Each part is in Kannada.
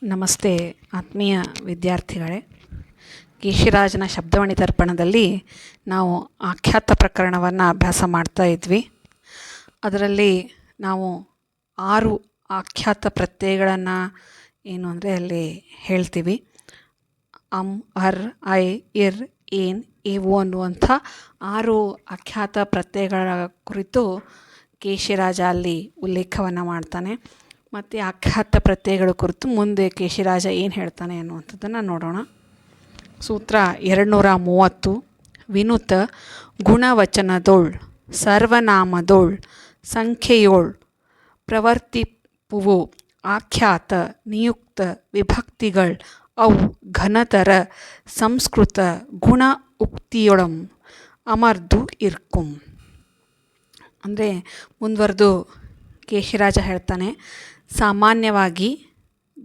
ನಮಸ್ತೆ ಆತ್ಮೀಯ ವಿದ್ಯಾರ್ಥಿಗಳೇ. ಕೇಶಿರಾಜನ ಶಬ್ದವಾಣಿ ದರ್ಪಣದಲ್ಲಿ ನಾವು ಆಖ್ಯಾತ ಪ್ರಕರಣವನ್ನು ಅಭ್ಯಾಸ ಮಾಡ್ತಾ ಇದ್ವಿ. ಅದರಲ್ಲಿ ನಾವು 6 ಆಖ್ಯಾತ ಪ್ರತ್ಯಯಗಳನ್ನು ಏನು ಅಂದರೆ ಅಲ್ಲಿ ಹೇಳ್ತೀವಿ. ಅಮ್, ಅರ್, ಐ, ಇರ್, ಏನ್, ಇವು ಅನ್ನುವಂಥ 6 ಆಖ್ಯಾತ ಪ್ರತ್ಯಯಗಳ ಕುರಿತು ಕೇಶಿರಾಜ ಅಲ್ಲಿ ಉಲ್ಲೇಖವನ್ನು ಮಾಡ್ತಾನೆ. ಮತ್ತು ಆಖ್ಯಾತ ಪ್ರತ್ಯಯಗಳ ಕುರಿತು ಮುಂದೆ ಕೇಶಿರಾಜ ಏನು ಹೇಳ್ತಾನೆ ಅನ್ನುವಂಥದ್ದನ್ನು ನೋಡೋಣ. ಸೂತ್ರ 230. ವಿನುತ ಗುಣವಚನದೋಳ್ ಸರ್ವನಾಮದೋಳ್ ಸಂಖ್ಯೆಯೋಳ್ ಪ್ರವರ್ತಿಪುವು ಆಖ್ಯಾತ ನಿಯುಕ್ತ ವಿಭಕ್ತಿಗಳ್ ಅವು ಘನತರ ಸಂಸ್ಕೃತ ಗುಣ ಉಕ್ತಿಯೊಳಂ ಅಮರ್ದು ಇರ್ಕುಂ. ಅಂದರೆ ಮುಂದುವರೆದು ಕೇಶಿರಾಜ ಹೇಳ್ತಾನೆ, ಸಾಮಾನ್ಯವಾಗಿ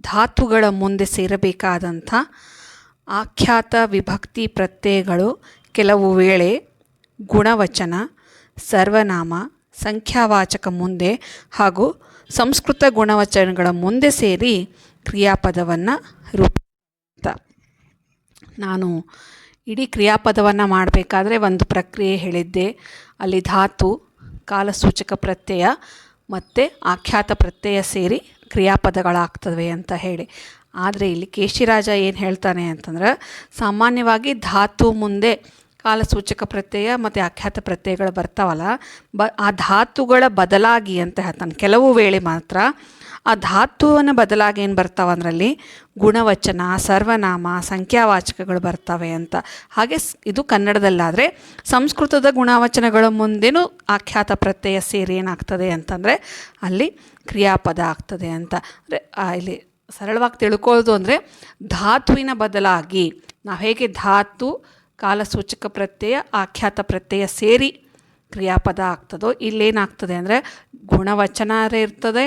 ಧಾತುಗಳ ಮುಂದೆ ಸೇರಬೇಕಾದಂಥ ಆಖ್ಯಾತ ವಿಭಕ್ತಿ ಪ್ರತ್ಯಯಗಳು ಕೆಲವು ವೇಳೆ ಗುಣವಚನ, ಸರ್ವನಾಮ, ಸಂಖ್ಯಾವಾಚಕ ಮುಂದೆ ಹಾಗೂ ಸಂಸ್ಕೃತ ಗುಣವಚನಗಳ ಮುಂದೆ ಸೇರಿ ಕ್ರಿಯಾಪದವನ್ನು ರೂಪಿಸುತ್ತ. ನಾನು ಇಡೀ ಕ್ರಿಯಾಪದವನ್ನು ಮಾಡಬೇಕಾದ್ರೆ ಒಂದು ಪ್ರಕ್ರಿಯೆ ಹೇಳಿದ್ದೆ. ಅಲ್ಲಿ ಧಾತು, ಕಾಲಸೂಚಕ ಪ್ರತ್ಯಯ ಮತ್ತು ಆಖ್ಯಾತ ಪ್ರತ್ಯಯ ಸೇರಿ ಕ್ರಿಯಾಪದಗಳಾಗ್ತವೆ ಅಂತ ಹೇಳಿ. ಆದರೆ ಇಲ್ಲಿ ಕೇಶಿರಾಜ ಏನು ಹೇಳ್ತಾನೆ ಅಂತಂದ್ರೆ, ಸಾಮಾನ್ಯವಾಗಿ ಧಾತು ಮುಂದೆ ಕಾಲಸೂಚಕ ಪ್ರತ್ಯಯ ಮತ್ತು ಆಖ್ಯಾತ ಪ್ರತ್ಯಯಗಳು ಬರ್ತಾವಲ್ಲ, ಆ ಧಾತುಗಳ ಬದಲಾಗಿ ಅಂತ ಹೇಳ್ತಾನೆ. ಕೆಲವು ವೇಳೆ ಮಾತ್ರ ಆ ಧಾತುವನ್ನು ಬದಲಾಗಿ ಏನು ಬರ್ತಾವೆ ಅಂದ್ರಲ್ಲಿ ಗುಣವಚನ, ಸರ್ವನಾಮ, ಸಂಖ್ಯಾವಾಚಕಗಳು ಬರ್ತವೆ ಅಂತ. ಹಾಗೆ ಇದು ಕನ್ನಡದಲ್ಲಾದರೆ ಸಂಸ್ಕೃತದ ಗುಣವಚನಗಳ ಮುಂದೆನೂ ಆಖ್ಯಾತ ಪ್ರತ್ಯಯ ಸೇರಿ ಏನಾಗ್ತದೆ ಅಂತಂದರೆ ಅಲ್ಲಿ ಕ್ರಿಯಾಪದ ಆಗ್ತದೆ ಅಂತ. ಅಂದರೆ ಇಲ್ಲಿ ಸರಳವಾಗಿ ತಿಳ್ಕೊಳ್ಳೋದು ಅಂದರೆ ಧಾತುವಿನ ಬದಲಾಗಿ ನಾವು ಹೇಗೆ ಧಾತು, ಕಾಲಸೂಚಕ ಪ್ರತ್ಯಯ, ಆಖ್ಯಾತ ಪ್ರತ್ಯಯ ಸೇರಿ ಕ್ರಿಯಾಪದ ಆಗ್ತದೋ ಇಲ್ಲೇನಾಗ್ತದೆ ಅಂದರೆ ಗುಣವಚನ ಇರ್ತದೆ,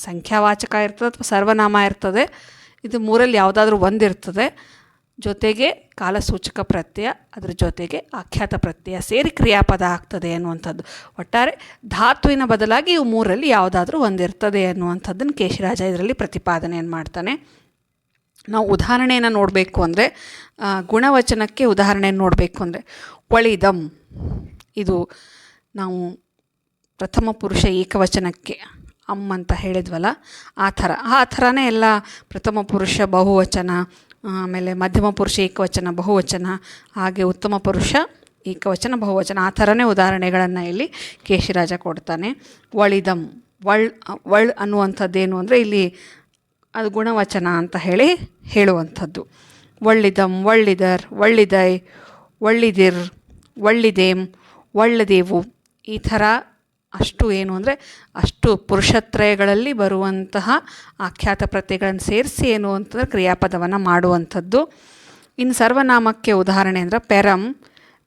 ಸಂಖ್ಯಾವಾಚಕ ಇರ್ತದೆ ಅಥವಾ ಸರ್ವನಾಮ ಇರ್ತದೆ. ಇದು ಮೂರಲ್ಲಿ ಯಾವುದಾದ್ರೂ ಒಂದಿರ್ತದೆ, ಜೊತೆಗೆ ಕಾಲಸೂಚಕ ಪ್ರತ್ಯಯ, ಅದರ ಜೊತೆಗೆ ಆಖ್ಯಾತ ಪ್ರತ್ಯಯ ಸೇರಿ ಕ್ರಿಯಾಪದ ಆಗ್ತದೆ ಅನ್ನುವಂಥದ್ದು. ಒಟ್ಟಾರೆ ಧಾತುವಿನ ಬದಲಾಗಿ ಇವು ಮೂರಲ್ಲಿ ಯಾವುದಾದ್ರೂ ಒಂದಿರ್ತದೆ ಅನ್ನುವಂಥದ್ದನ್ನು ಕೇಶಿರಾಜ ಇದರಲ್ಲಿ ಪ್ರತಿಪಾದನೆಯನ್ನು ಮಾಡ್ತಾನೆ. ನಾವು ಉದಾಹರಣೆಯನ್ನು ನೋಡಬೇಕು ಅಂದರೆ, ಗುಣವಚನಕ್ಕೆ ಉದಾಹರಣೆಯನ್ನು ನೋಡಬೇಕು ಅಂದರೆ ಒಳಿದಂ, ಇದು ನಾವು ಪ್ರಥಮ ಪುರುಷ ಏಕವಚನಕ್ಕೆ ಅಮ್ಮ ಅಂತ ಹೇಳಿದ್ವಲ್ಲ, ಆ ಥರನೇ ಎಲ್ಲ ಪ್ರಥಮ ಪುರುಷ ಬಹುವಚನ, ಆಮೇಲೆ ಮಧ್ಯಮ ಪುರುಷ ಏಕವಚನ ಬಹುವಚನ, ಹಾಗೆ ಉತ್ತಮ ಪುರುಷ ಏಕವಚನ ಬಹುವಚನ, ಆ ಥರನೇ ಉದಾಹರಣೆಗಳನ್ನು ಇಲ್ಲಿ ಕೇಶಿರಾಜ ಕೊಡ್ತಾನೆ. ಒಳಿದಂ, ಒಳ್ ಅನ್ನುವಂಥದ್ದೇನು ಅಂದರೆ ಇಲ್ಲಿ ಅದು ಗುಣವಚನ ಅಂತ ಹೇಳುವಂಥದ್ದು. ಒಳ್ಳಿದಂ, ಒಳ್ಳಿದರ್, ಒಳ್ಳಿದೈ, ಒಳ್ಳಿದಿರ್, ಒಳ್ಳಿದೇಂ, ಒಳ್ಳೆದೇವು, ಈ ಥರ ಅಷ್ಟು ಏನು ಅಂದರೆ ಅಷ್ಟು ಪುರುಷತ್ರಯಗಳಲ್ಲಿ ಬರುವಂತಹ ಆಖ್ಯಾತ ಪ್ರತ್ಯಯಗಳನ್ನು ಸೇರಿಸಿ ಏನು ಅಂತಂದರೆ ಕ್ರಿಯಾಪದವನ್ನು ಮಾಡುವಂಥದ್ದು. ಇನ್ನು ಸರ್ವನಾಮಕ್ಕೆ ಉದಾಹರಣೆ ಅಂದರೆ ಪೆರಂ,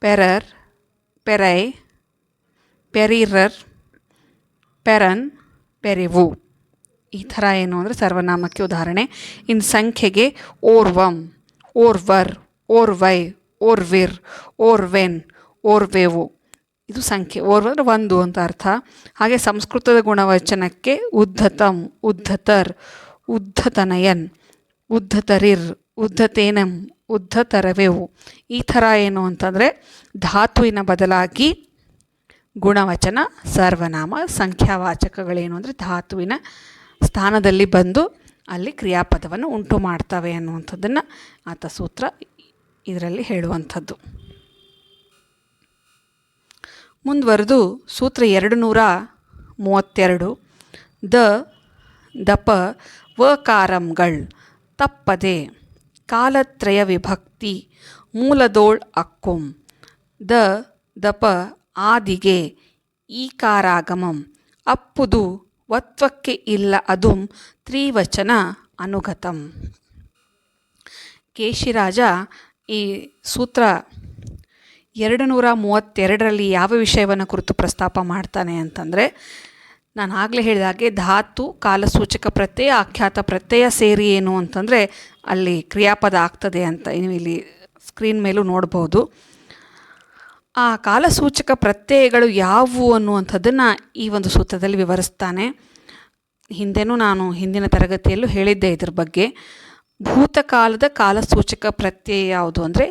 ಪೆರರ್, ಪೆರೈ, ಪೆರೀರರ್, ಪೆರನ್, ಪೆರಿವು, ಈ ಥರ ಏನು ಅಂದರೆ ಸರ್ವನಾಮಕ್ಕೆ ಉದಾಹರಣೆ. ಇನ್ನು ಸಂಖ್ಯೆಗೆ ಓರ್ವಂ, ಓರ್ವರ್, ಓರ್ವೈ, ಓರ್ವಿರ್, ಓರ್ವೆನ್, ಓರ್ವೆವು, ಇದು ಸಂಖ್ಯೆ. ಓರ್ವ ಅಂದರೆ ಒಂದು ಅಂತ ಅರ್ಥ. ಹಾಗೆ ಸಂಸ್ಕೃತದ ಗುಣವಚನಕ್ಕೆ ಉದ್ಧತಂ, ಉದ್ಧತರ್, ಉದ್ಧತನಯನ್, ಉದ್ಧತರಿರ್, ಉದ್ಧತೇನಂ, ಉದ್ಧತರವೆವು, ಈ ಥರ ಏನು ಅಂತಂದರೆ ಧಾತುವಿನ ಬದಲಾಗಿ ಗುಣವಚನ, ಸರ್ವನಾಮ, ಸಂಖ್ಯಾವಾಚಕಗಳೇನು ಅಂದರೆ ಧಾತುವಿನ ಸ್ಥಾನದಲ್ಲಿ ಬಂದು ಅಲ್ಲಿ ಕ್ರಿಯಾಪದವನ್ನು ಉಂಟು ಮಾಡ್ತವೆ ಅನ್ನುವಂಥದ್ದನ್ನು ಆತ ಸೂತ್ರ ಇದರಲ್ಲಿ ಹೇಳುವಂಥದ್ದು. ಮುಂದುವರೆದು ಸೂತ್ರ 232. ದಪ ವಕಾರಂಗಳ್ ತಪ್ಪದೆ ಕಾಲತ್ರಯ ವಿಭಕ್ತಿ ಮೂಲದೋಳ್ ಅಕ್ಕುಂ. ದಪ ಆದಿಗೆ ಈಕಾರಾಗಮಂ ಅಪ್ಪುದು ವತ್ವಕ್ಕೆ ಇಲ್ಲ ಅದುಂ ತ್ರಿವಚನ ಅನುಗತಂ. ಕೇಶಿರಾಜ ಈ ಸೂತ್ರ 232ರಲ್ಲಿ ಯಾವ ವಿಷಯವನ್ನು ಕುರಿತು ಪ್ರಸ್ತಾಪ ಮಾಡ್ತಾನೆ ಅಂತಂದರೆ, ನಾನು ಆಗಲೇ ಹೇಳಿದ ಹಾಗೆ ಧಾತು, ಕಾಲಸೂಚಕ ಪ್ರತ್ಯಯ, ಆಖ್ಯಾತ ಪ್ರತ್ಯಯ ಸೇರಿ ಏನು ಅಂತಂದರೆ ಅಲ್ಲಿ ಕ್ರಿಯಾಪದ ಆಗ್ತದೆ ಅಂತ ನೀವು ಇಲ್ಲಿ ಸ್ಕ್ರೀನ್ ಮೇಲೂ ನೋಡ್ಬೋದು. ಆ ಕಾಲಸೂಚಕ ಪ್ರತ್ಯಯಗಳು ಯಾವುವು ಅನ್ನುವಂಥದ್ದನ್ನು ಈ ಒಂದು ಸೂತ್ರದಲ್ಲಿ ವಿವರಿಸ್ತಾನೆ. ಹಿಂದೆನೂ ನಾನು ಹಿಂದಿನ ತರಗತಿಯಲ್ಲೂ ಹೇಳಿದ್ದೆ ಇದ್ರ ಬಗ್ಗೆ. ಭೂತಕಾಲದ ಕಾಲಸೂಚಕ ಪ್ರತ್ಯಯ ಯಾವುದು ಅಂದರೆ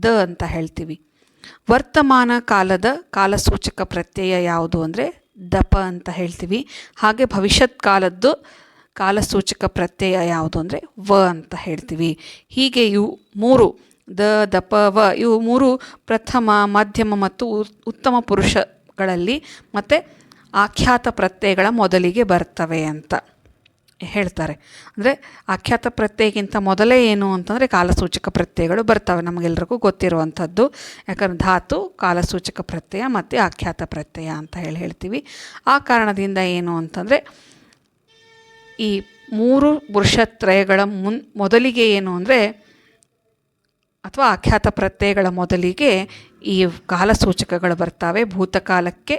ದ ಅಂತ ಹೇಳ್ತೀವಿ. ವರ್ತಮಾನ ಕಾಲದ ಕಾಲಸೂಚಕ ಪ್ರತ್ಯಯ ಯಾವುದು ಅಂದರೆ ದಪ ಅಂತ ಹೇಳ್ತೀವಿ. ಹಾಗೆ ಭವಿಷ್ಯತ್ ಕಾಲದ್ದು ಕಾಲಸೂಚಕ ಪ್ರತ್ಯಯ ಯಾವುದು ಅಂದರೆ ವ ಅಂತ ಹೇಳ್ತೀವಿ. ಹೀಗೆ ಇವು ಮೂರು ದ ದಪ ವ ಇವು ಮೂರು ಪ್ರಥಮ, ಮಧ್ಯಮ ಮತ್ತು ಉತ್ತಮ ಪುರುಷಗಳಲ್ಲಿ ಮತ್ತು ಆಖ್ಯಾತ ಪ್ರತ್ಯಯಗಳ ಮೊದಲಿಗೆ ಬರ್ತವೆ ಅಂತ ಹೇಳ್ತಾರೆ. ಅಂದರೆ ಆಖ್ಯಾತ ಪ್ರತ್ಯಯಕ್ಕಿಂತ ಮೊದಲೇ ಏನು ಅಂತಂದರೆ ಕಾಲಸೂಚಕ ಪ್ರತ್ಯಯಗಳು ಬರ್ತವೆ, ನಮಗೆಲ್ಲರಿಗೂ ಗೊತ್ತಿರುವಂಥದ್ದು. ಯಾಕಂದ್ರೆ ಧಾತು, ಕಾಲಸೂಚಕ ಪ್ರತ್ಯಯ ಮತ್ತು ಆಖ್ಯಾತ ಪ್ರತ್ಯಯ ಅಂತ ಹೇಳ್ತೀವಿ. ಆ ಕಾರಣದಿಂದ ಏನು ಅಂತಂದರೆ ಈ ಮೂರು ಪುರುಷತ್ರಯಗಳ ಮೊದಲಿಗೆ ಏನು ಅಂದರೆ, ಅಥವಾ ಆಖ್ಯಾತ ಪ್ರತ್ಯಯಗಳ ಮೊದಲಿಗೆ ಈ ಕಾಲಸೂಚಕಗಳು ಬರ್ತವೆ. ಭೂತಕಾಲಕ್ಕೆ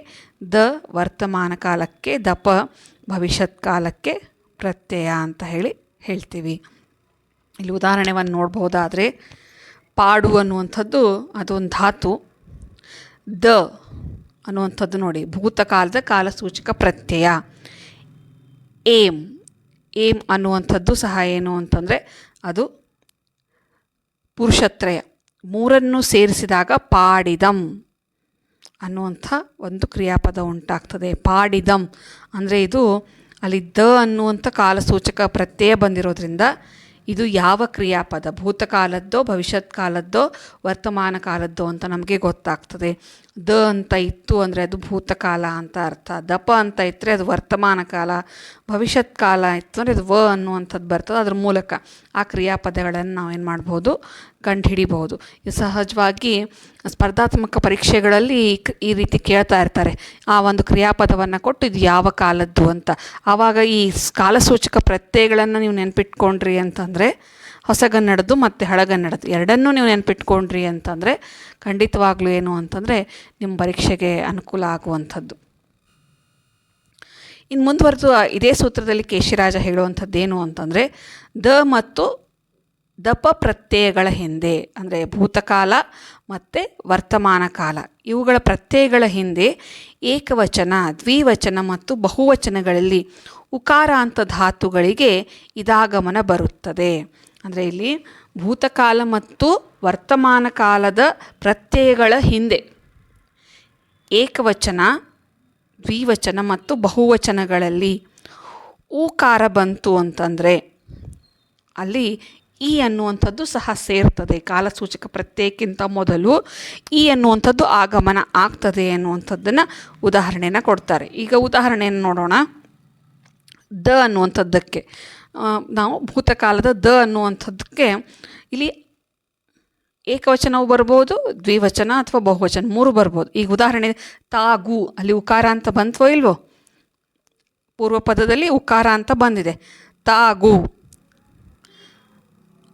ದ, ವರ್ತಮಾನ ಕಾಲಕ್ಕೆ ದಪ, ಭವಿಷ್ಯತ್ ಕಾಲಕ್ಕೆ ಪ್ರತ್ಯಯ ಅಂತ ಹೇಳ್ತೀವಿ. ಇಲ್ಲಿ ಉದಾಹರಣೆಯನ್ನು ನೋಡ್ಬೋದಾದರೆ, ಪಾಡು ಅನ್ನುವಂಥದ್ದು ಅದೊಂದು ಧಾತು. ದ ಅನ್ನುವಂಥದ್ದು ನೋಡಿ ಭೂತಕಾಲದ ಕಾಲಸೂಚಕ ಪ್ರತ್ಯಯ. ಏಮ್ ಅನ್ನುವಂಥದ್ದು ಸಹ ಏನು ಅಂತಂದರೆ ಅದು ಪುರುಷತ್ರಯ. ಮೂರನ್ನು ಸೇರಿಸಿದಾಗ ಪಾಡಿದಂ ಅನ್ನುವಂಥ ಒಂದು ಕ್ರಿಯಾಪದ ಉಂಟಾಗ್ತದೆ. ಪಾಡಿದಂ ಅಂದರೆ ಇದು ಅಲ್ಲಿ ದ ಅನ್ನುವಂಥ ಕಾಲಸೂಚಕ ಪ್ರತ್ಯಯ ಬಂದಿರೋದ್ರಿಂದ ಇದು ಯಾವ ಕ್ರಿಯಾಪದ, ಭೂತಕಾಲದ್ದೋ, ಭವಿಷ್ಯತ್ ಕಾಲದ್ದೋ, ವರ್ತಮಾನ ಕಾಲದ್ದೋ ಅಂತ ನಮಗೆ ಗೊತ್ತಾಗ್ತದೆ. ದ ಅಂತ ಇತ್ತು ಅಂದರೆ ಅದು ಭೂತಕಾಲ ಅಂತ ಅರ್ಥ. ದಪ ಅಂತ ಇದ್ದರೆ ಅದು ವರ್ತಮಾನ ಕಾಲ. ಭವಿಷ್ಯತ್ ಕಾಲ ಇತ್ತು ಅಂದರೆ ಅದು ವ ಅನ್ನುವಂಥದ್ದು ಬರ್ತದೆ. ಅದ್ರ ಮೂಲಕ ಆ ಕ್ರಿಯಾಪದಗಳನ್ನು ನಾವೇನು ಮಾಡ್ಬೋದು, ಕಂಡುಹಿಡಿಬಹುದು. ಇದು ಸಹಜವಾಗಿ ಸ್ಪರ್ಧಾತ್ಮಕ ಪರೀಕ್ಷೆಗಳಲ್ಲಿ ಈ ರೀತಿ ಕೇಳ್ತಾ ಇರ್ತಾರೆ. ಆ ಒಂದು ಕ್ರಿಯಾಪದವನ್ನು ಕೊಟ್ಟು ಇದು ಯಾವ ಕಾಲದ್ದು ಅಂತ. ಆವಾಗ ಈ ಕಾಲಸೂಚಕ ಪ್ರತ್ಯಯಗಳನ್ನು ನೀವು ನೆನ್ಪಿಟ್ಕೊಂಡ್ರಿ ಅಂತಂದರೆ, ಹೊಸಗನ್ನಡದ್ದು ಮತ್ತು ಹಳಗನ್ನಡದ್ದು ಎರಡನ್ನೂ ನೀವು ನೆನ್ಪಿಟ್ಕೊಂಡ್ರಿ ಅಂತಂದರೆ ಖಂಡಿತವಾಗ್ಲೂ ಏನು ಅಂತಂದರೆ ನಿಮ್ಮ ಪರೀಕ್ಷೆಗೆ ಅನುಕೂಲ ಆಗುವಂಥದ್ದು. ಇನ್ನು ಮುಂದುವರೆದು ಇದೇ ಸೂತ್ರದಲ್ಲಿ ಕೇಶಿರಾಜ ಹೇಳುವಂಥದ್ದೇನು ಅಂತಂದರೆ, ದ ಮತ್ತು ದಪ ಪ್ರತ್ಯಯಗಳ ಹಿಂದೆ, ಅಂದರೆ ಭೂತಕಾಲ ಮತ್ತು ವರ್ತಮಾನ ಕಾಲ ಇವುಗಳ ಪ್ರತ್ಯಯಗಳ ಹಿಂದೆ ಏಕವಚನ, ದ್ವಿವಚನ ಮತ್ತು ಬಹುವಚನಗಳಲ್ಲಿ ಉಕಾರಾಂತ ಧಾತುಗಳಿಗೆ ಇದಾಗಮನ ಬರುತ್ತದೆ. ಅಂದರೆ ಇಲ್ಲಿ ಭೂತಕಾಲ ಮತ್ತು ವರ್ತಮಾನ ಕಾಲದ ಪ್ರತ್ಯಯಗಳ ಹಿಂದೆ ಏಕವಚನ, ದ್ವಿವಚನ ಮತ್ತು ಬಹುವಚನಗಳಲ್ಲಿ ಊಕಾರ ಬಂತು ಅಂತಂದರೆ ಅಲ್ಲಿ ಈ ಅನ್ನುವಂಥದ್ದು ಸಹ ಸೇರ್ತದೆ. ಕಾಲಸೂಚಕ ಪ್ರತ್ಯಯಕ್ಕಿಂತ ಮೊದಲು ಈ ಅನ್ನುವಂಥದ್ದು ಆಗಮನ ಆಗ್ತದೆ ಅನ್ನುವಂಥದ್ದನ್ನು ಉದಾಹರಣೆನ ಕೊಡ್ತಾರೆ. ಈಗ ಉದಾಹರಣೆಯನ್ನು ನೋಡೋಣ. ದ ಅನ್ನುವಂಥದ್ದಕ್ಕೆ ನಾವು ಭೂತಕಾಲದ ದ ಅನ್ನುವಂಥದ್ದಕ್ಕೆ ಇಲ್ಲಿ ಏಕವಚನವು ಬರ್ಬೋದು, ದ್ವಿವಚನ ಅಥವಾ ಬಹುವಚನ ಮೂರು ಬರ್ಬೋದು. ಈಗ ಉದಾಹರಣೆ ತಾಗು, ಅಲ್ಲಿ ಉಕಾರ ಅಂತ ಬಂತವೋ ಇಲ್ವೋ? ಪೂರ್ವ ಪದದಲ್ಲಿ ಉಕಾರ ಅಂತ ಬಂದಿದೆ. ತಾಗು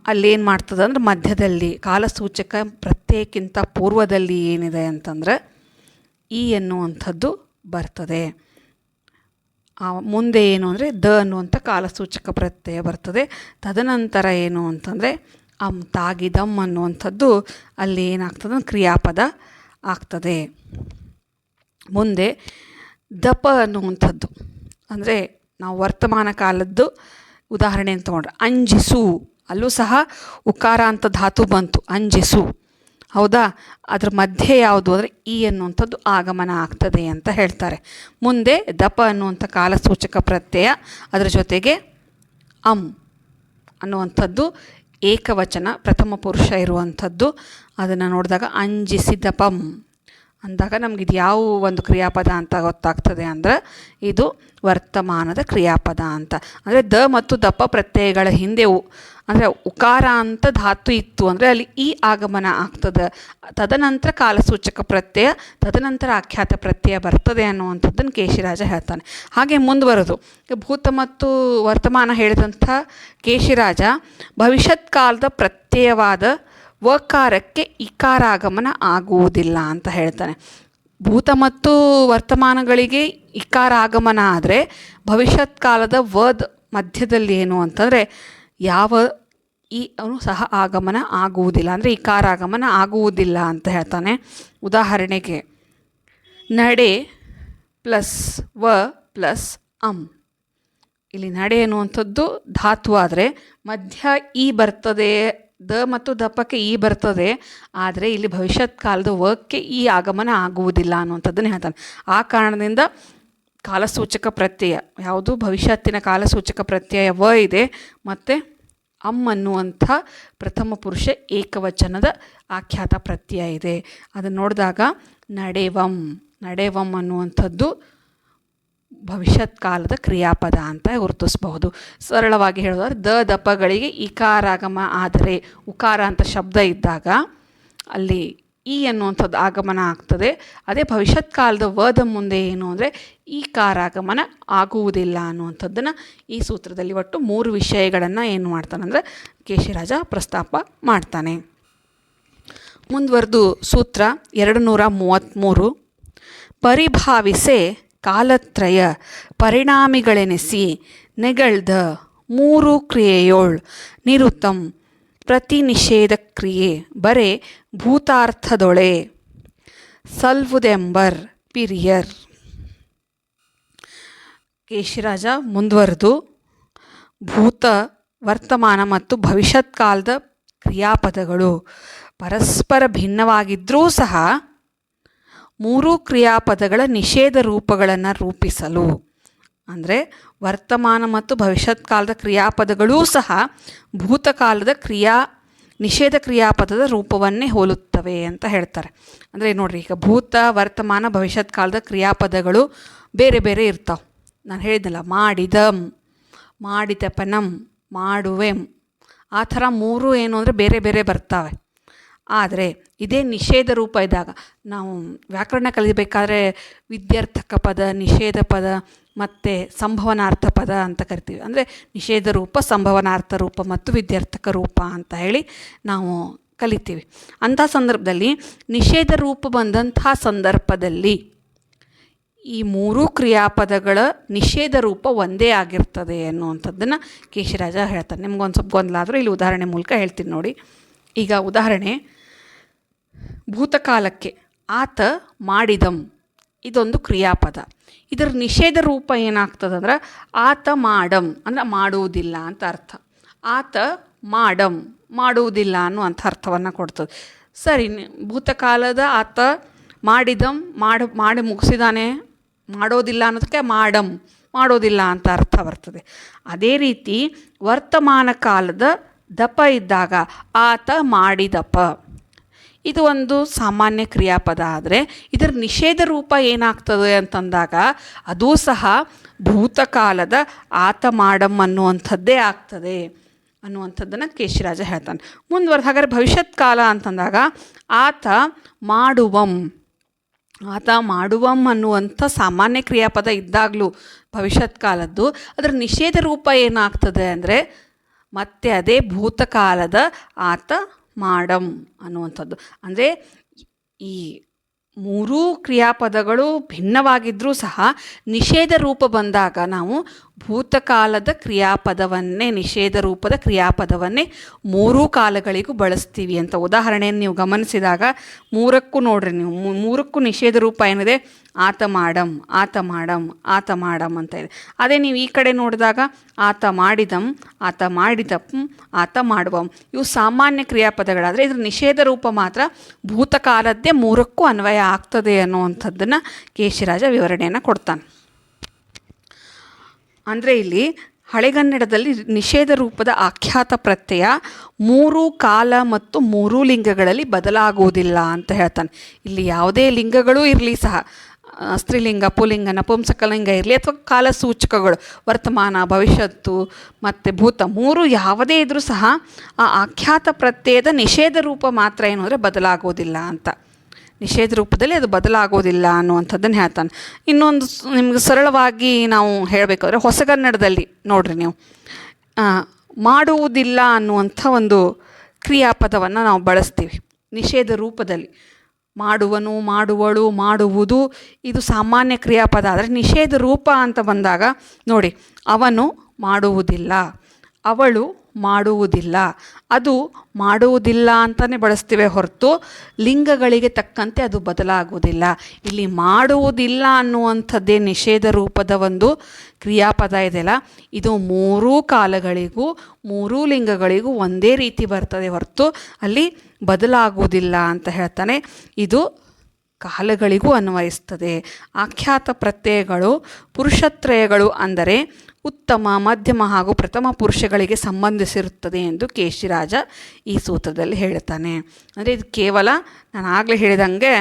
ಅಲ್ಲೇನು ಮಾಡ್ತದೆ ಅಂದರೆ ಮಧ್ಯದಲ್ಲಿ ಕಾಲಸೂಚಕ ಪ್ರತ್ಯಯಕ್ಕಿಂತ ಪೂರ್ವದಲ್ಲಿ ಏನಿದೆ ಅಂತಂದರೆ ಈ ಎನ್ನುವಂಥದ್ದು ಬರ್ತದೆ. ಮುಂದೆ ಏನು ಅಂದರೆ ದ ಅನ್ನುವಂಥ ಕಾಲಸೂಚಕ ಪ್ರತ್ಯಯ ಬರ್ತದೆ. ತದನಂತರ ಏನು ಅಂತಂದರೆ ತಾಗಿದಮ್ ಅನ್ನುವಂಥದ್ದು ಅಲ್ಲಿ ಏನಾಗ್ತದೆ, ಕ್ರಿಯಾಪದ ಆಗ್ತದೆ. ಮುಂದೆ ದಪ ಅನ್ನುವಂಥದ್ದು ಅಂದರೆ ನಾವು ವರ್ತಮಾನ ಕಾಲದ್ದು ಉದಾಹರಣೆ ಅಂತ ತೊಗೊಂಡ್ರೆ ಅಂಜಿಸು, ಅಲ್ಲೂ ಸಹ ಉಕಾರ ಅಂತ ಧಾತು ಬಂತು, ಅಂಜಿಸು. ಹೌದಾ? ಅದ್ರ ಮಧ್ಯೆ ಯಾವುದು ಅಂದರೆ ಈ ಅನ್ನುವಂಥದ್ದು ಆಗಮನ ಆಗ್ತದೆ ಅಂತ ಹೇಳ್ತಾರೆ. ಮುಂದೆ ದಪ ಅನ್ನುವಂಥ ಕಾಲಸೂಚಕ ಪ್ರತ್ಯಯ, ಅದರ ಜೊತೆಗೆ ಅನ್ನುವಂಥದ್ದು ಏಕವಚನ, ಪ್ರಥಮ ಪುರುಷ ಇರುವಂಥದ್ದು. ಅದನ್ನು ನೋಡಿದಾಗ ಅಂಜಿಸಿ ದಪಂ ಅಂದಾಗ ನಮಗಿದು ಯಾವ ಒಂದು ಕ್ರಿಯಾಪದ ಅಂತ ಗೊತ್ತಾಗ್ತದೆ ಅಂದರೆ ಇದು ವರ್ತಮಾನದ ಕ್ರಿಯಾಪದ ಅಂತ. ಅಂದರೆ ದ ಮತ್ತು ದಪ ಪ್ರತ್ಯಯಗಳ ಹಿಂದೆ ಅಂದರೆ ಉಕಾರ ಅಂತ ಧಾತು ಇತ್ತು ಅಂದರೆ ಅಲ್ಲಿ ಈ ಆಗಮನ ಆಗ್ತದೆ. ತದನಂತರ ಕಾಲಸೂಚಕ ಪ್ರತ್ಯಯ, ತದನಂತರ ಆಖ್ಯಾತ ಪ್ರತ್ಯಯ ಬರ್ತದೆ ಅನ್ನುವಂಥದ್ದನ್ನು ಕೇಶಿರಾಜ ಹೇಳ್ತಾನೆ. ಹಾಗೆ ಮುಂದುವರೆದು ಭೂತ ಮತ್ತು ವರ್ತಮಾನ ಹೇಳಿದಂಥ ಕೇಶಿರಾಜ ಭವಿಷ್ಯತ್ ಕಾಲದ ಪ್ರತ್ಯಯವಾದ ವಕಾರಕ್ಕೆ ಇಕಾರಾಗಮನ ಆಗುವುದಿಲ್ಲ ಅಂತ ಹೇಳ್ತಾನೆ. ಭೂತ ಮತ್ತು ವರ್ತಮಾನಗಳಿಗೆ ಇಕಾರ ಆಗಮನ ಆದರೆ ಭವಿಷ್ಯತ್ ಕಾಲದ ವದ್ ಮಧ್ಯದಲ್ಲಿ ಏನು ಅಂತಂದರೆ ಯಾವ ಈ ಅವನು ಸಹ ಆಗಮನ ಆಗುವುದಿಲ್ಲ, ಅಂದರೆ ಇಕಾರ ಆಗಮನ ಆಗುವುದಿಲ್ಲ ಅಂತ ಹೇಳ್ತಾನೆ. ಉದಾಹರಣೆಗೆ ನಡೆ ಪ್ಲಸ್ ವ ಪ್ಲಸ್ ಇಲ್ಲಿ ನಡೆ ಅನ್ನುವಂಥದ್ದು ಧಾತು ಆದರೆ ಮಧ್ಯ ಈ ಬರ್ತದೆ, ದ ಮತ್ತು ದಪ್ಪಕ್ಕೆ ಈ ಬರ್ತದೆ, ಆದರೆ ಇಲ್ಲಿ ಭವಿಷ್ಯತ್ ಕಾಲದ ವಕ್ಕೆ ಈ ಆಗಮನ ಆಗುವುದಿಲ್ಲ ಅನ್ನುವಂಥದ್ದನ್ನು ಹೇಳ್ತಾನೆ. ಆ ಕಾರಣದಿಂದ ಕಾಲಸೂಚಕ ಪ್ರತ್ಯಯ ಯಾವುದು, ಭವಿಷ್ಯತ್ತಿನ ಕಾಲಸೂಚಕ ಪ್ರತ್ಯಯ ವ ಇದೆ, ಮತ್ತು ಅನ್ನುವಂಥ ಪ್ರಥಮ ಪುರುಷ ಏಕವಚನದ ಆಖ್ಯಾತ ಪ್ರತ್ಯಯ ಇದೆ. ಅದನ್ನು ನೋಡಿದಾಗ ನಡೆವಂ ಅನ್ನುವಂಥದ್ದು ಭವಿಷ್ಯತ್ ಕಾಲದ ಕ್ರಿಯಾಪದ ಅಂತ ಗುರುತಿಸಬಹುದು. ಸರಳವಾಗಿ ಹೇಳೋದಾದ್ರೆ ದಪಗಳಿಗೆ ಇಕಾರಾಗಮ ಆದರೆ ಉಕಾರ ಅಂತ ಶಬ್ದ ಇದ್ದಾಗ ಅಲ್ಲಿ ಈ ಅನ್ನುವಂಥದ್ದು ಆಗಮನ ಆಗ್ತದೆ. ಅದೇ ಭವಿಷ್ಯತ್ ಕಾಲದ ವದ ಮುಂದೆ ಏನು ಅಂದರೆ ಈ ಕಾರಾಗಮನ ಆಗುವುದಿಲ್ಲ ಅನ್ನುವಂಥದ್ದನ್ನು ಈ ಸೂತ್ರದಲ್ಲಿ ಒಟ್ಟು 3 ವಿಷಯಗಳನ್ನು ಏನು ಮಾಡ್ತಾನೆ ಅಂದರೆ ಕೇಶಿರಾಜ ಪ್ರಸ್ತಾಪ ಮಾಡ್ತಾನೆ. ಮುಂದುವರೆದು ಸೂತ್ರ 233 ಪರಿಭಾವಿಸೆ ಕಾಲತ್ರಯ ಪರಿಣಾಮಿಗಳೆನಿಸಿ ನೆಗಳ್ದ 3 ಕ್ರಿಯೆಯೋಳ್ ನಿರುತಂ ಪ್ರತಿನಿಷೇಧ ಕ್ರಿಯೆ ಬರೆ ಭೂತಾರ್ಥದೊಳೆ ಸಲ್ವುದೆಂಬರ್ ಪಿರಿಯರ್. ಕೇಶಿರಾಜ ಮುಂದುವರೆದು ಭೂತ, ವರ್ತಮಾನ ಮತ್ತು ಭವಿಷ್ಯತ್ ಕಾಲದ ಕ್ರಿಯಾಪದಗಳು ಪರಸ್ಪರ ಭಿನ್ನವಾಗಿದ್ದರೂ ಸಹ 3 ಕ್ರಿಯಾಪದಗಳ ನಿಷೇಧ ರೂಪಗಳನ್ನು ರೂಪಿಸಲು, ಅಂದರೆ ವರ್ತಮಾನ ಮತ್ತು ಭವಿಷ್ಯತ್ ಕಾಲದ ಕ್ರಿಯಾಪದಗಳೂ ಸಹ ಭೂತಕಾಲದ ನಿಷೇಧ ಕ್ರಿಯಾಪದದ ರೂಪವನ್ನೇ ಹೋಲುತ್ತವೆ ಅಂತ ಹೇಳ್ತಾರೆ. ಅಂದರೆ ನೋಡಿರಿ, ಈಗ ಭೂತ, ವರ್ತಮಾನ, ಭವಿಷ್ಯತ್ ಕಾಲದ ಕ್ರಿಯಾಪದಗಳು ಬೇರೆ ಬೇರೆ ಇರ್ತಾವೆ. ನಾನು ಹೇಳಿದ್ನಲ್ಲ, ಮಾಡಿದಂ, ಮಾಡಿತಪನಂ, ಮಾಡುವೆಂ, ಆ ಥರ 3 ಏನು ಅಂದರೆ ಬೇರೆ ಬೇರೆ ಬರ್ತಾವೆ. ಆದರೆ ಇದೇ ನಿಷೇಧ ರೂಪ ಇದ್ದಾಗ, ನಾವು ವ್ಯಾಕರಣ ಕಲಿಬೇಕಾದ್ರೆ ವಿದ್ಯಾರ್ಥಕ ಪದ, ನಿಷೇಧ ಪದ ಮತ್ತು ಸಂಭವನಾರ್ಥ ಪದ ಅಂತ ಕರಿತೀವಿ. ಅಂದರೆ ನಿಷೇಧ ರೂಪ, ಸಂಭವನಾರ್ಥ ರೂಪ ಮತ್ತು ವಿದ್ಯಾರ್ಥಕ ರೂಪ ಅಂತ ಹೇಳಿ ನಾವು ಕಲಿತೀವಿ. ಅಂಥ ಸಂದರ್ಭದಲ್ಲಿ ನಿಷೇಧ ರೂಪ ಬಂದಂಥ ಸಂದರ್ಭದಲ್ಲಿ ಈ 3 ಕ್ರಿಯಾಪದಗಳ ನಿಷೇಧ ರೂಪ ಒಂದೇ ಆಗಿರ್ತದೆ ಅನ್ನುವಂಥದ್ದನ್ನು ಕೇಶಿರಾಜ ಹೇಳ್ತಾರೆ. ನಿಮ್ಗೊಂದು ಸ್ವಲ್ಪ ಗೊಂದಲ ಆದರೂ ಇಲ್ಲಿ ಉದಾಹರಣೆ ಮೂಲಕ ಹೇಳ್ತೀನಿ ನೋಡಿ. ಈಗ ಉದಾಹರಣೆ, ಭೂತಕಾಲಕ್ಕೆ ಆತ ಮಾಡಿದಂ ಇದೊಂದು ಕ್ರಿಯಾಪದ. ಇದರ ನಿಷೇಧ ರೂಪ ಏನಾಗ್ತದಂದ್ರೆ ಆತ ಮಾಡಂ ಅಂದರೆ ಮಾಡುವುದಿಲ್ಲ ಅಂತ ಅರ್ಥ, ಆತ ಮಾಡಂ ಮಾಡುವುದಿಲ್ಲ ಅನ್ನುವಂಥ ಅರ್ಥವನ್ನು ಕೊಡ್ತದೆ. ಸರಿ, ಭೂತಕಾಲದ ಆತ ಮಾಡಿದಂ ಮಾಡಿ ಮುಗಿಸಿದಾನೆ, ಮಾಡೋದಿಲ್ಲ ಅನ್ನೋದಕ್ಕೆ ಮಾಡಂ ಮಾಡೋದಿಲ್ಲ ಅಂತ ಅರ್ಥ ಬರ್ತದೆ. ಅದೇ ರೀತಿ ವರ್ತಮಾನ ಕಾಲದ ದಪ ಇದ್ದಾಗ ಆತ ಮಾಡಿದಪ ಇದು ಒಂದು ಸಾಮಾನ್ಯ ಕ್ರಿಯಾಪದ. ಆದರೆ ಇದರ ನಿಷೇಧ ರೂಪ ಏನಾಗ್ತದೆ ಅಂತಂದಾಗ ಅದೂ ಸಹ ಭೂತಕಾಲದ ಆತ ಮಾಡಂ ಅನ್ನುವಂಥದ್ದೇ ಆಗ್ತದೆ ಅನ್ನುವಂಥದ್ದನ್ನು ಕೇಶಿರಾಜ ಹೇಳ್ತಾನೆ. ಮುಂದುವರೆದು ಹಾಗಾದ್ರೆ ಭವಿಷ್ಯತ್ ಕಾಲ ಅಂತಂದಾಗ ಆತ ಮಾಡುವಂ ಅನ್ನುವಂಥ ಸಾಮಾನ್ಯ ಕ್ರಿಯಾಪದ ಇದ್ದಾಗಲೂ ಭವಿಷ್ಯತ್ ಕಾಲದ್ದು ಅದರ ನಿಷೇಧ ರೂಪ ಏನಾಗ್ತದೆ ಅಂದರೆ ಮತ್ತೆ ಅದೇ ಭೂತಕಾಲದ ಆತ ಮಾಡಂ ಅನ್ನುವಂಥದ್ದು. ಅಂದರೆ ಈ 3 ಕ್ರಿಯಾಪದಗಳು ಭಿನ್ನವಾಗಿದ್ದರೂ ಸಹ ನಿಷೇಧ ರೂಪ ಬಂದಾಗ ನಾವು ಭೂತಕಾಲದ ಕ್ರಿಯಾಪದವನ್ನೇ, ನಿಷೇಧ ರೂಪದ ಕ್ರಿಯಾಪದವನ್ನೇ 3 ಕಾಲಗಳಿಗೂ ಬಳಸ್ತೀವಿ ಅಂತ. ಉದಾಹರಣೆಯನ್ನು ನೀವು ಗಮನಿಸಿದಾಗ 3ಕ್ಕೂ ನೋಡ್ರಿ, ನೀವು 3ಕ್ಕೂ ನಿಷೇಧ ರೂಪ ಏನಿದೆ, ಆತ ಮಾಡಂ ಅಂತ ಇದೆ. ಅದೇ ನೀವು ಈ ಕಡೆ ನೋಡಿದಾಗ ಆತ ಮಾಡಿದಂ, ಆತ ಮಾಡಿದಂ, ಆತ ಮಾಡುವಂ ಇವು ಸಾಮಾನ್ಯ ಕ್ರಿಯಾಪದಗಳಾದರೆ ಇದರ ನಿಷೇಧ ರೂಪ ಮಾತ್ರ ಭೂತಕಾಲದ್ದೇ 3ಕ್ಕೂ ಅನ್ವಯ ಆಗ್ತದೆ ಅನ್ನುವಂಥದ್ದನ್ನು ಕೇಶಿರಾಜ ವಿವರಣೆಯನ್ನು ಕೊಡ್ತಾನೆ. ಅಂದರೆ ಇಲ್ಲಿ ಹಳೆಗನ್ನಡದಲ್ಲಿ ನಿಷೇಧ ರೂಪದ ಆಖ್ಯಾತ ಪ್ರತ್ಯಯ 3 ಕಾಲ ಮತ್ತು 3 ಲಿಂಗಗಳಲ್ಲಿ ಬದಲಾಗುವುದಿಲ್ಲ ಅಂತ ಹೇಳ್ತಾನೆ. ಇಲ್ಲಿ ಯಾವುದೇ ಲಿಂಗಗಳೂ ಇರಲಿ ಸಹ, ಸ್ತ್ರೀಲಿಂಗ, ಪುಲ್ಲಿಂಗ, ನಪುಂಸಕಲಿಂಗ ಇರಲಿ ಅಥವಾ ಕಾಲಸೂಚಕಗಳು ವರ್ತಮಾನ, ಭವಿಷ್ಯತ್ತು ಮತ್ತು ಭೂತ 3 ಯಾವುದೇ ಇದ್ದರೂ ಸಹ ಆ ಆಖ್ಯಾತ ಪ್ರತ್ಯಯದ ನಿಷೇಧ ರೂಪ ಮಾತ್ರ ಏನು ಅಂದರೆ ಬದಲಾಗೋದಿಲ್ಲ ಅಂತ. ನಿಷೇಧ ರೂಪದಲ್ಲಿ ಅದು ಬದಲಾಗೋದಿಲ್ಲ ಅನ್ನುವಂಥದ್ದನ್ನು ಹೇಳ್ತಾನೆ. ಇನ್ನೊಂದು ನಿಮ್ಗೆ ಸರಳವಾಗಿ ನಾವು ಹೇಳಬೇಕಾದ್ರೆ ಹೊಸಗನ್ನಡದಲ್ಲಿ ನೋಡ್ರಿ, ನೀವು ಮಾಡುವುದಿಲ್ಲ ಅನ್ನುವಂಥ ಒಂದು ಕ್ರಿಯಾಪದವನ್ನು ನಾವು ಬಳಸ್ತೀವಿ ನಿಷೇಧ ರೂಪದಲ್ಲಿ. ಮಾಡುವನು, ಮಾಡುವಳು, ಮಾಡುವುದು ಇದು ಸಾಮಾನ್ಯ ಕ್ರಿಯಾಪದ. ಆದರೆ ನಿಷೇಧ ರೂಪ ಅಂತ ಬಂದಾಗ ನೋಡಿ, ಅವನು ಮಾಡುವುದಿಲ್ಲ, ಅವಳು ಮಾಡುವುದಿಲ್ಲ. ಅದು ಮಾಡುವುದಿಲ್ಲ ಅಂತಲೇ ಬಳಸ್ತೀವಿ ಹೊರತು ಲಿಂಗಗಳಿಗೆ ತಕ್ಕಂತೆ ಅದು ಬದಲಾಗುವುದಿಲ್ಲ. ಇಲ್ಲಿ ಮಾಡುವುದಿಲ್ಲ ಅನ್ನುವಂಥದ್ದೇ ನಿಷೇಧ ರೂಪದ ಒಂದು ಕ್ರಿಯಾಪದ ಇದೆಯಲ್ಲ, ಇದು ಮೂರೂ ಕಾಲಗಳಿಗೂ ಮೂರೂ ಲಿಂಗಗಳಿಗೂ ಒಂದೇ ರೀತಿ ಬರ್ತದೆ ಹೊರತು ಅಲ್ಲಿ ಬದಲಾಗುವುದಿಲ್ಲ ಅಂತ ಹೇಳ್ತಾನೆ. ಇದು ಕಾಲಗಳಿಗೂ ಅನ್ವಯಿಸ್ತದೆ. ಆಖ್ಯಾತ ಪ್ರತ್ಯಯಗಳು ಪುರುಷತ್ರಯಗಳು ಅಂದರೆ ಉತ್ತಮ, ಮಧ್ಯಮ ಹಾಗೂ ಪ್ರಥಮ ಪುರುಷಗಳಿಗೆ ಸಂಬಂಧಿಸಿರುತ್ತದೆ ಎಂದು ಕೇಶಿರಾಜ ಈ ಸೂತ್ರದಲ್ಲಿ ಹೇಳ್ತಾನೆ. ಅಂದರೆ ಇದು ಕೇವಲ ನಾನು ಆಗಲೇ ಹೇಳಿದಂಗೆ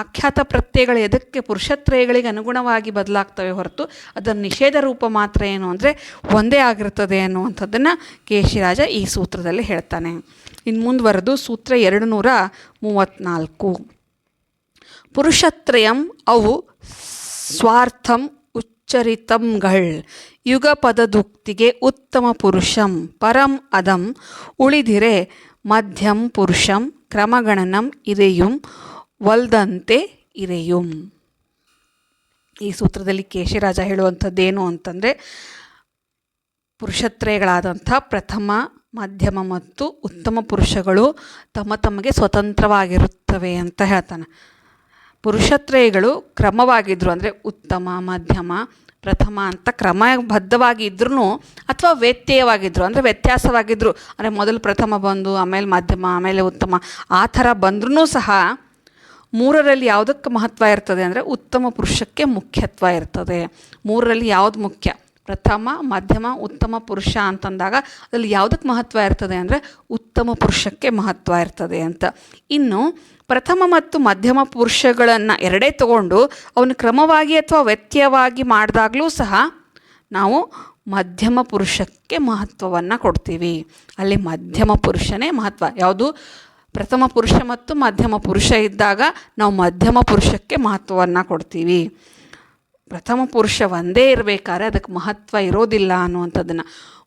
ಆಖ್ಯಾತ ಪ್ರತ್ಯಯಗಳು ಎದಕ್ಕೆ ಪುರುಷತ್ರಯಗಳಿಗೆ ಅನುಗುಣವಾಗಿ ಬದಲಾಗ್ತವೆ ಹೊರತು ಅದರ ನಿಷೇಧ ರೂಪ ಮಾತ್ರ ಏನು ಅಂದರೆ ಒಂದೇ ಆಗಿರ್ತದೆ ಅನ್ನುವಂಥದ್ದನ್ನು ಕೇಶಿರಾಜ ಈ ಸೂತ್ರದಲ್ಲಿ ಹೇಳ್ತಾನೆ. ಇನ್ನು ಮುಂದುವರೆದು ಸೂತ್ರ 234. ಪುರುಷತ್ರಯಂ ಅವು ಸ್ವಾರ್ಥಂ ಉಚ್ಚರಿತಂಗಳ್ ಯುಗಪದದುಕ್ತಿಗೆ ಉತ್ತಮ ಪುರುಷಂ ಪರಂ ಅದಂ ಉಳಿದಿರೆ ಮಧ್ಯಂ ಪುರುಷಂ ಕ್ರಮಗಣನಂ ಇರೆಯುಂ ಒಲ್ದಂತೆ ಇರೆಯುಂ. ಈ ಸೂತ್ರದಲ್ಲಿ ಕೇಶಿರಾಜ ಹೇಳುವಂಥದ್ದೇನು ಅಂತಂದರೆ ಪುರುಷತ್ರಯಗಳಾದಂಥ ಪ್ರಥಮ, ಮಧ್ಯಮ ಮತ್ತು ಉತ್ತಮ ಪುರುಷಗಳು ತಮಗೆ ಸ್ವತಂತ್ರವಾಗಿರುತ್ತವೆ ಅಂತ ಹೇಳ್ತಾನೆ. ಪುರುಷತ್ರಯಗಳು ಕ್ರಮವಾಗಿದ್ದರು ಅಂದರೆ ಉತ್ತಮ, ಮಧ್ಯಮ, ಪ್ರಥಮ ಅಂತ ಕ್ರಮಬದ್ಧವಾಗಿ ಇದ್ರೂ ಅಥವಾ ವ್ಯತ್ಯಯವಾಗಿದ್ದರು ಅಂದರೆ ವ್ಯತ್ಯಾಸವಾಗಿದ್ದರು ಅಂದರೆ ಮೊದಲು ಪ್ರಥಮ ಬಂದು ಆಮೇಲೆ ಮಧ್ಯಮ ಆಮೇಲೆ ಉತ್ತಮ ಆ ಥರ ಬಂದ್ರೂ ಸಹ ಮೂರರಲ್ಲಿ ಯಾವುದಕ್ಕೆ ಮಹತ್ವ ಇರ್ತದೆ ಅಂದರೆ ಉತ್ತಮ ಪುರುಷಕ್ಕೆ ಮುಖ್ಯತ್ವ ಇರ್ತದೆ. ಮೂರರಲ್ಲಿ ಯಾವುದು ಮುಖ್ಯ? ಪ್ರಥಮ, ಮಧ್ಯಮ, ಉತ್ತಮ ಪುರುಷ ಅಂತಂದಾಗ ಅದರಲ್ಲಿ ಯಾವುದಕ್ಕೆ ಮಹತ್ವ ಇರ್ತದೆ ಅಂದರೆ ಉತ್ತಮ ಪುರುಷಕ್ಕೆ ಮಹತ್ವ ಇರ್ತದೆ ಅಂತ. ಇನ್ನು ಪ್ರಥಮ ಮತ್ತು ಮಧ್ಯಮ ಪುರುಷಗಳನ್ನು ಎರಡೇ ತಗೊಂಡು ಅವನು ಕ್ರಮವಾಗಿ ಅಥವಾ ವ್ಯತ್ಯಯವಾಗಿ ಮಾಡಿದಾಗಲೂ ಸಹ ನಾವು ಮಧ್ಯಮ ಪುರುಷಕ್ಕೆ ಮಹತ್ವವನ್ನು ಕೊಡ್ತೀವಿ. ಅಲ್ಲಿ ಮಧ್ಯಮ ಪುರುಷನೇ ಮಹತ್ವ. ಯಾವುದು? ಪ್ರಥಮ ಪುರುಷ ಮತ್ತು ಮಧ್ಯಮ ಪುರುಷ ಇದ್ದಾಗ ನಾವು ಮಧ್ಯಮ ಪುರುಷಕ್ಕೆ ಮಹತ್ವವನ್ನು ಕೊಡ್ತೀವಿ. ಪ್ರಥಮ ಪುರುಷ ಒಂದೇ ಇರಬೇಕಾದ್ರೆ ಅದಕ್ಕೆ ಮಹತ್ವ ಇರೋದಿಲ್ಲ ಅನ್ನುವಂಥದ್ದನ್ನು.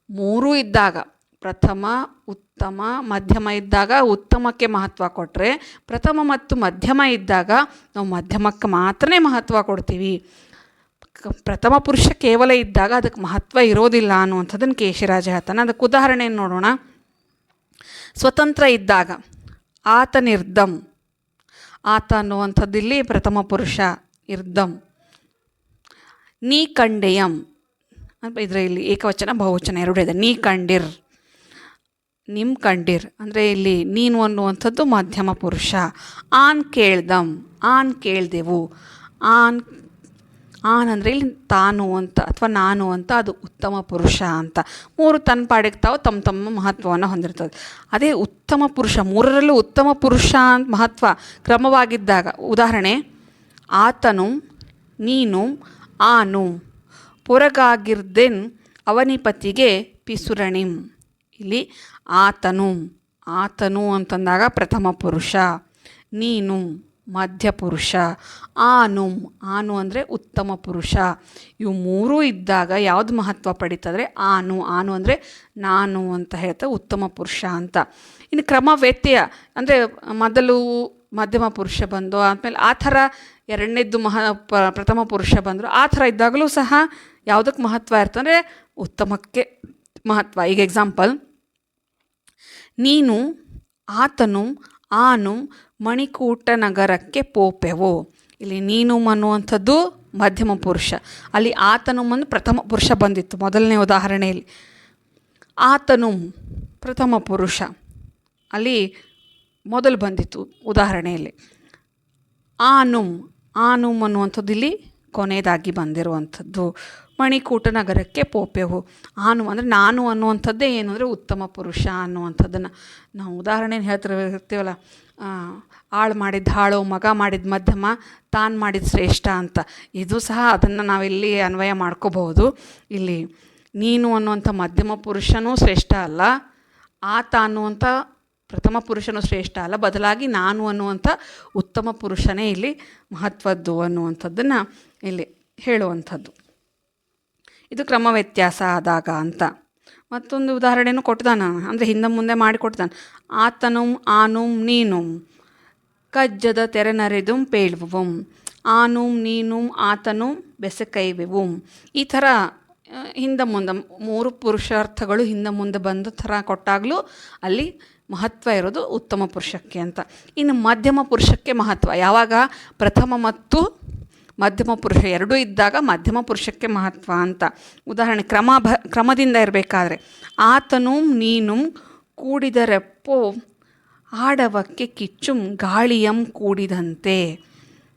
ಮೂರೂ ಇದ್ದಾಗ ಪ್ರಥಮ, ಉತ್ತಮ, ಮಧ್ಯಮ ಇದ್ದಾಗ ಉತ್ತಮಕ್ಕೆ ಮಹತ್ವ ಕೊಟ್ಟರೆ, ಪ್ರಥಮ ಮತ್ತು ಮಧ್ಯಮ ಇದ್ದಾಗ ನಾವು ಮಧ್ಯಮಕ್ಕೆ ಮಾತ್ರನೇ ಮಹತ್ವ ಕೊಡ್ತೀವಿ. ಪ್ರಥಮ ಪುರುಷ ಕೇವಲ ಇದ್ದಾಗ ಅದಕ್ಕೆ ಮಹತ್ವ ಇರೋದಿಲ್ಲ ಅನ್ನುವಂಥದ್ದನ್ನು ಕೇಶಿರಾಜ ಹೇಳ್ತಾನೆ. ಅದಕ್ಕೆ ಉದಾಹರಣೆಯನ್ನು ನೋಡೋಣ. ಸ್ವತಂತ್ರ ಇದ್ದಾಗ ಆತನಿರ್ಧಂ, ಆತ ಅನ್ನುವಂಥದ್ದಿಲ್ಲಿ ಪ್ರಥಮ ಪುರುಷ, ಇರ್ಧಂ. ನೀ ಕಂಡೆಯಂ, ಇದರಲ್ಲಿ ಏಕವಚನ ಬಹುವಚನ ಎರಡೂ ಇದೆ. ನೀ ಕಂಡಿರ್, ನಿಮ್ ಕಂಡಿರ್ ಅಂದರೆ ಇಲ್ಲಿ ನೀನು ಅನ್ನುವಂಥದ್ದು ಮಧ್ಯಮ ಪುರುಷ. ಆನ್ ಕೇಳ್ದಂ, ಆನ್ ಕೇಳ್ದೆವು. ಆನ್ ಅಂದರೆ ಇಲ್ಲಿ ತಾನು ಅಂತ ಅಥವಾ ನಾನು ಅಂತ, ಅದು ಉತ್ತಮ ಪುರುಷ ಅಂತ. ಮೂರು ತನ್ನ ಪಾಡಿಗೆ ತಾವು ತಮ್ಮ ಮಹತ್ವವನ್ನು ಹೊಂದಿರ್ತದೆ. ಅದೇ ಉತ್ತಮ ಪುರುಷ, ಮೂರರಲ್ಲೂ ಉತ್ತಮ ಪುರುಷ ಮಹತ್ವ ಕ್ರಮವಾಗಿದ್ದಾಗ, ಉದಾಹರಣೆ ಆತನು, ನೀನು, ಆನು. ಪೊರಗಾಗಿರ್ದೆನ್ ಅವನಿಪತಿಗೆ ಪಿಸುರಣಿಂ. ಇಲ್ಲಿ ಆತನು ಅಂತಂದಾಗ ಪ್ರಥಮ ಪುರುಷ, ನೀನು ಮಧ್ಯ ಪುರುಷ, ಆನು ಅಂದರೆ ಉತ್ತಮ ಪುರುಷ. ಇವು ಮೂರೂ ಇದ್ದಾಗ ಯಾವುದು ಮಹತ್ವ ಪಡೀತಂದರೆ ಆನು ಅಂದರೆ ನಾನು ಅಂತ ಹೇಳ್ತಾ ಉತ್ತಮ ಪುರುಷ ಅಂತ. ಇನ್ನು ಕ್ರಮ ವ್ಯತ್ಯಯ ಅಂದರೆ ಮೊದಲು ಮಧ್ಯಮ ಪುರುಷ ಬಂದು ಆದಮೇಲೆ ಆ ಥರ ಎರಡನೇದ್ದು ಪ್ರಥಮ ಪುರುಷ ಬಂದರು, ಆ ಥರ ಇದ್ದಾಗಲೂ ಸಹ ಯಾವುದಕ್ಕೆ ಮಹತ್ವ ಇರ್ತಂದರೆ ಉತ್ತಮಕ್ಕೆ ಮಹತ್ವ. ಈಗ ಎಕ್ಸಾಂಪಲ್, ನೀನು, ಆತನು, ಆನು ಮಣಿಕೂಟ ನಗರಕ್ಕೆ ಪೋಪೆವು. ಇಲ್ಲಿ ನೀನು ಅನ್ನುವಂಥದ್ದು ಮಧ್ಯಮ ಪುರುಷ, ಅಲ್ಲಿ ಆತನು ಬಂದು ಪ್ರಥಮ ಪುರುಷ ಬಂದಿತ್ತು ಮೊದಲನೇ ಉದಾಹರಣೆಯಲ್ಲಿ. ಆತನು ಪ್ರಥಮ ಪುರುಷ ಅಲ್ಲಿ ಮೊದಲು ಬಂದಿತ್ತು ಉದಾಹರಣೆಯಲ್ಲಿ. ಆನು ಅನ್ನುವಂಥದ್ದು ಇಲ್ಲಿ ಕೊನೆಯದಾಗಿ ಬಂದಿರುವಂಥದ್ದು. ಮಣಿಕೂಟ ನಗರಕ್ಕೆ ಪೋಪೆವು. ಆನು ಅಂದರೆ ನಾನು ಅನ್ನುವಂಥದ್ದೇ ಏನು ಅಂದರೆ ಉತ್ತಮ ಪುರುಷ ಅನ್ನುವಂಥದ್ದನ್ನು ನಾವು ಉದಾಹರಣೆನ ಹೇಳ್ತಿರ್ತೀವಲ್ಲ, ಆಳು ಮಾಡಿದ ಹಾಳು, ಮಗ ಮಾಡಿದ ಮಧ್ಯಮ, ತಾನು ಮಾಡಿದ ಶ್ರೇಷ್ಠ ಅಂತ. ಇದು ಸಹ ಅದನ್ನು ನಾವಿಲ್ಲಿ ಅನ್ವಯ ಮಾಡ್ಕೋಬಹುದು. ಇಲ್ಲಿ ನೀನು ಅನ್ನುವಂಥ ಮಧ್ಯಮ ಪುರುಷನೂ ಶ್ರೇಷ್ಠ ಅಲ್ಲ, ಆತ ಅನ್ನುವಂಥ ಪ್ರಥಮ ಪುರುಷನೂ ಶ್ರೇಷ್ಠ ಅಲ್ಲ, ಬದಲಾಗಿ ನಾನು ಅನ್ನುವಂಥ ಉತ್ತಮ ಪುರುಷನೇ ಇಲ್ಲಿ ಮಹತ್ವದ್ದು ಅನ್ನುವಂಥದ್ದನ್ನು ಇಲ್ಲಿ ಹೇಳುವಂಥದ್ದು. ಇದು ಕ್ರಮ ವ್ಯತ್ಯಾಸ ಆದಾಗ ಅಂತ. ಮತ್ತೊಂದು ಉದಾಹರಣೆನೂ ಕೊಟ್ಟಿದ್ದಾನೆ, ಅಂದರೆ ಹಿಂದೆ ಮುಂದೆ ಮಾಡಿ ಕೊಟ್ಟಿದ್ದಾನೆ. ಆತನು, ಆನು, ನೀನು ಕಜ್ಜದ ತೆರೆನರೆದುಂ ಪೇಳ್ವುಂ. ಆನು, ನೀನು, ಆತನು ಬೆಸಕೈವೆವು. ಈ ಥರ ಹಿಂದೆ ಮುಂದೆ 3 ಪುರುಷಾರ್ಥಗಳು ಹಿಂದೆ ಮುಂದೆ ಬಂದ ಥರ ಕೊಟ್ಟಾಗಲೂ ಅಲ್ಲಿ ಮಹತ್ವ ಇರೋದು ಉತ್ತಮ ಪುರುಷಕ್ಕೆ ಅಂತ. ಇನ್ನು ಮಧ್ಯಮ ಪುರುಷಕ್ಕೆ ಮಹತ್ವ ಯಾವಾಗ ಪ್ರಥಮ ಮತ್ತು ಮಧ್ಯಮ ಪುರುಷ ಎರಡೂ ಇದ್ದಾಗ ಮಧ್ಯಮ ಪುರುಷಕ್ಕೆ ಮಹತ್ವ ಅಂತ. ಉದಾಹರಣೆ ಕ್ರಮದಿಂದ ಇರಬೇಕಾದ್ರೆ ಆತನು ನೀನು ಕೂಡಿದರೆಪ್ಪೋ ಆಡವಕ್ಕೆ ಕಿಚ್ಚುಂ ಗಾಳಿಯಂ ಕೂಡಿದಂತೆ.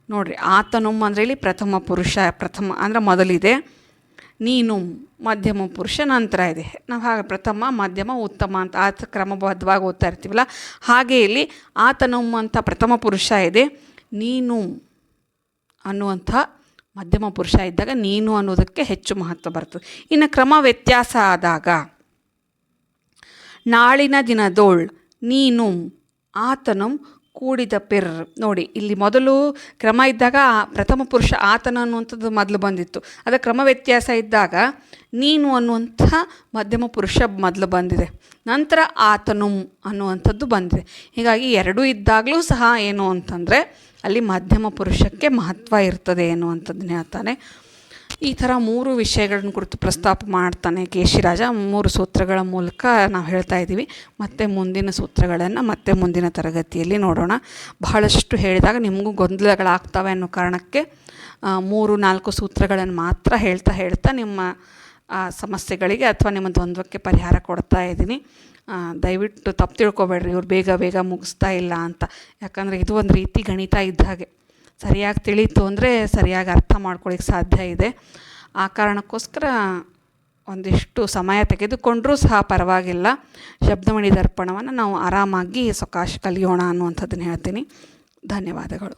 ನೋಡಿರಿ, ಆತನು ಅಂದರೆ ಇಲ್ಲಿ ಪ್ರಥಮ ಪುರುಷ, ಪ್ರಥಮ ಅಂದರೆ ಮೊದಲಿದೆ, ನೀನು ಮಧ್ಯಮ ಪುರುಷ ನಂತರ ಇದೆ. ನಾವು ಹಾಗೆ ಪ್ರಥಮ ಮಧ್ಯಮ ಉತ್ತಮ ಅಂತ ಆತ ಕ್ರಮಬದ್ಧವಾಗಿ ಓದ್ತಾ ಇರ್ತೀವಲ್ಲ, ಹಾಗೆ ಇಲ್ಲಿ ಆತನು ಅಂತ ಪ್ರಥಮ ಪುರುಷ ಇದೆ, ನೀನು ಅನ್ನುವಂಥ ಮಧ್ಯಮ ಪುರುಷ ಇದ್ದಾಗ ನೀನು ಅನ್ನೋದಕ್ಕೆ ಹೆಚ್ಚು ಮಹತ್ವ ಬರ್ತದೆ. ಇನ್ನು ಕ್ರಮ ವ್ಯತ್ಯಾಸ ಆದಾಗ ನಾಳಿನ ದಿನದೋಳ್ ನೀನು ಆತನು ಕೂಡಿದ ಪಿರ್. ನೋಡಿ, ಇಲ್ಲಿ ಮೊದಲು ಕ್ರಮ ಇದ್ದಾಗ ಪ್ರಥಮ ಪುರುಷ ಆತನ ಅನ್ನುವಂಥದ್ದು ಮೊದಲು ಬಂದಿತ್ತು. ಅದರ ಕ್ರಮ ವ್ಯತ್ಯಾಸ ಇದ್ದಾಗ ನೀನು ಅನ್ನುವಂಥ ಮಧ್ಯಮ ಪುರುಷ ಮೊದಲು ಬಂದಿದೆ, ನಂತರ ಆತನು ಅನ್ನುವಂಥದ್ದು ಬಂದಿದೆ. ಹೀಗಾಗಿ ಎರಡೂ ಇದ್ದಾಗಲೂ ಸಹ ಏನು ಅಂತಂದರೆ ಅಲ್ಲಿ ಮಧ್ಯಮ ಪುರುಷಕ್ಕೆ ಮಹತ್ವ ಇರ್ತದೆ ಎನ್ನುವಂಥದ್ದನ್ನ ಹೇಳ್ತಾನೆ. ಈ ಥರ 3 ವಿಷಯಗಳನ್ನು ಕುರಿತು ಪ್ರಸ್ತಾಪ ಮಾಡ್ತಾನೆ ಕೇಶಿರಾಜ. 3 ಸೂತ್ರಗಳ ಮೂಲಕ ನಾವು ಹೇಳ್ತಾ ಇದ್ದೀವಿ. ಮತ್ತು ಮುಂದಿನ ಸೂತ್ರಗಳನ್ನು ಮತ್ತೆ ಮುಂದಿನ ತರಗತಿಯಲ್ಲಿ ನೋಡೋಣ. ಬಹಳಷ್ಟು ಹೇಳಿದಾಗ ನಿಮಗೂ ಗೊಂದಲಗಳಾಗ್ತವೆ ಅನ್ನೋ ಕಾರಣಕ್ಕೆ 3-4 ಸೂತ್ರಗಳನ್ನು ಮಾತ್ರ ಹೇಳ್ತಾ ನಿಮ್ಮ ಸಮಸ್ಯೆಗಳಿಗೆ ಅಥವಾ ನಿಮ್ಮ ದ್ವಂದ್ವಕ್ಕೆ ಪರಿಹಾರ ಕೊಡ್ತಾ ಇದ್ದೀನಿ. ದಯವಿಟ್ಟು ತಪ್ಪು ತಿಳ್ಕೊಬೇಡ್ರಿ, ಇವ್ರು ಬೇಗ ಮುಗಿಸ್ತಾ ಇಲ್ಲ ಅಂತ. ಯಾಕಂದರೆ ಇದು ಒಂದು ರೀತಿ ಗಣಿತ ಇದ್ದ ಹಾಗೆ, ಸರಿಯಾಗಿ ತಿಳಿತು ಅಂದರೆ ಸರಿಯಾಗಿ ಅರ್ಥ ಮಾಡ್ಕೊಳ್ಳಿಕ್ಕೆ ಸಾಧ್ಯ ಇದೆ. ಆ ಕಾರಣಕ್ಕೋಸ್ಕರ ಒಂದಿಷ್ಟು ಸಮಯ ತೆಗೆದುಕೊಂಡರೂ ಸಹ ಪರವಾಗಿಲ್ಲ. ಶಬ್ದಮಣಿ ದರ್ಪಣವನ್ನು ನಾವು ಆರಾಮಾಗಿ ಸಾವಕಾಶ ಕಲಿಯೋಣ ಅನ್ನುವಂಥದ್ದನ್ನು ಹೇಳ್ತೀನಿ. ಧನ್ಯವಾದಗಳು.